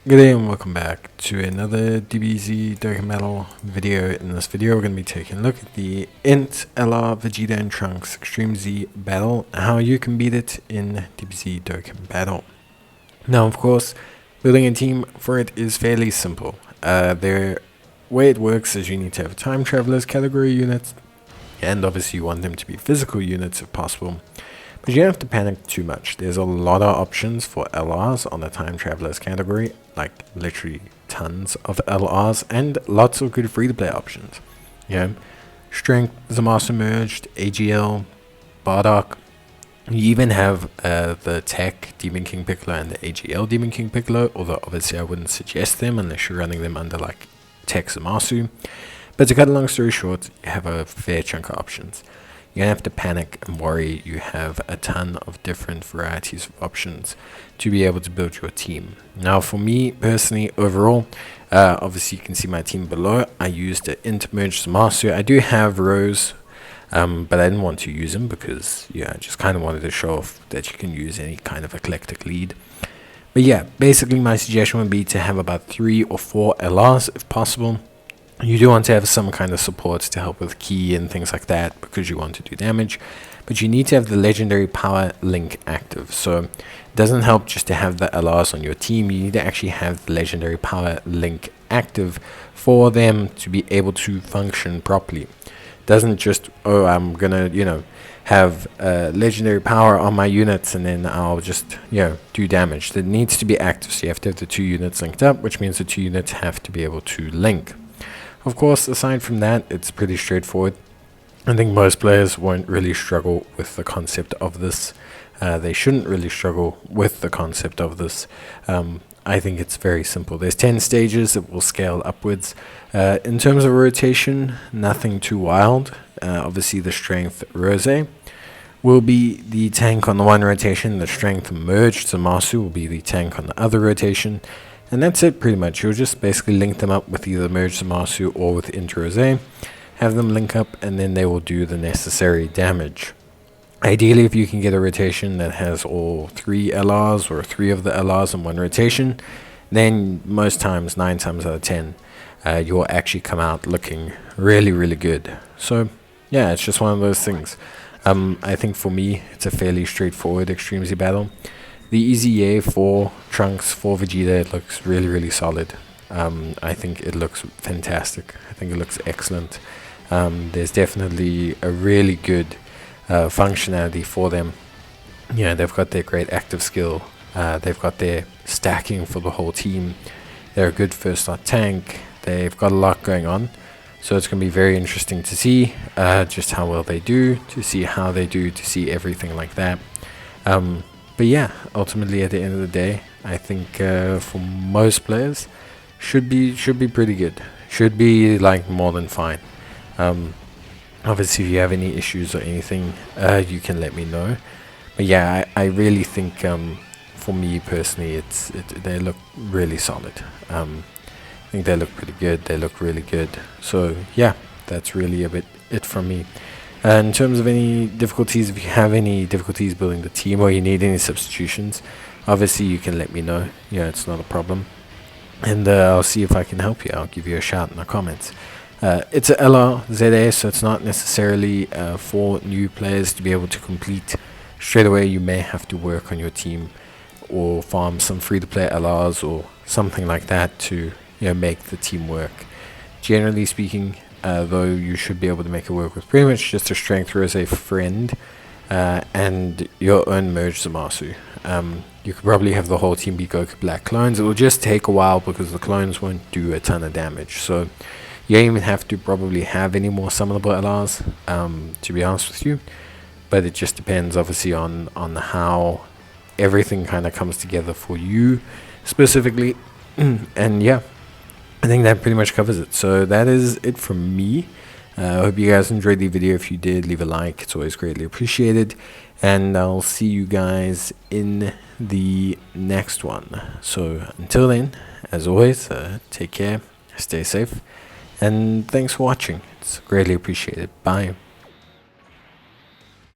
Good day and welcome back to another DBZ Dokkan Battle video. In this video we're going to be taking a look at the Int LR Vegeta and Trunks Extreme Z battle, how you can beat it in DBZ Dokkan Battle. Now of course, building a team for it is fairly simple. The way it works is you need to have time travelers category units, and obviously you want them to be physical units if possible. But you don't have to panic too much. There's a lot of options for LRs on the Time Travelers category, like literally tons of LRs and lots of good free-to-play options. Strength, Zamasu Merged, AGL, Bardock. You even have the Tech Demon King Piccolo and the AGL Demon King Piccolo, although obviously I wouldn't suggest them unless you're running them under like Tech Zamasu. But to cut a long story short, you have a fair chunk of options. You don't have to panic and worry. You have a ton of different varieties of options to be able to build your team. Now for me personally, overall, obviously you can see my team below. I used the intermerged Zamasu. I do have Rose, but I didn't want to use him because I just kind of wanted to show off that you can use any kind of eclectic lead. But yeah, basically my suggestion would be to have about 3 or 4 LRs if possible. You do want to have some kind of support to help with key and things like that because you want to do damage, but you need to have the legendary power link active. So it doesn't help just to have the LRs on your team. You need to actually have the legendary power link active for them to be able to function properly. It doesn't just, oh, I'm gonna have legendary power on my units and then I'll just do damage. That needs to be active, so you have to have the 2 units linked up, which means the 2 units have to be able to link. Of course, aside from that, it's pretty straightforward. I think most players won't really struggle with the concept of this. They shouldn't really struggle with the concept of this. I think it's very simple. There's 10 stages that will scale upwards. In terms of rotation, nothing too wild. Obviously, the strength Rose will be the tank on the one rotation. The strength merged Zamasu will be the tank on the other rotation. And that's it pretty much. You'll just basically link them up with either Merge Zamasu or with Int Rose, have them link up, and then they will do the necessary damage. Ideally, if you can get a rotation that has all 3 LRs or 3 of the LRs in one rotation, then most times, 9 times out of 10, you'll actually come out looking really, really good. So yeah, it's just one of those things. I think for me, it's a fairly straightforward Extreme Z battle. The easy for Trunks, for Vegeta, it looks really, really solid. I think it looks fantastic. I think it looks excellent. There's definitely a really good functionality for them. They've got their great active skill. They've got their stacking for the whole team. They're a good first start tank. They've got a lot going on. So it's going to be very interesting to see just how well they do, to see how they do, to see everything like that. But yeah, ultimately at the end of the day, I think for most players, should be pretty good. Should be like more than fine. Obviously, if you have any issues or anything, you can let me know. But yeah, I really think for me personally, they look really solid. I think they look pretty good. They look really good. So yeah, that's really a bit it from me. In terms of any difficulties, if you have any difficulties building the team or you need any substitutions, obviously you can let me know. It's not a problem. And I'll see if I can help you. I'll give you a shout in the comments. It's a LRZA, so it's not necessarily for new players to be able to complete straight away. You may have to work on your team or farm some free-to-play LRs or something like that to make the team work. Generally speaking, though, you should be able to make it work with pretty much just a strength Rose friend and your own merge Zamasu. You could probably have the whole team be Goku Black clones. It will just take a while because the clones won't do a ton of damage. So you don't even have to probably have any more summonable LRs, to be honest with you. But it just depends obviously on how everything kind of comes together for you specifically. And yeah, I think that pretty much covers it. So that is it from me. I hope you guys enjoyed the video. If you did, leave a like. It's always greatly appreciated. And I'll see you guys in the next one. So until then, as always, take care, stay safe, and thanks for watching. It's greatly appreciated. Bye.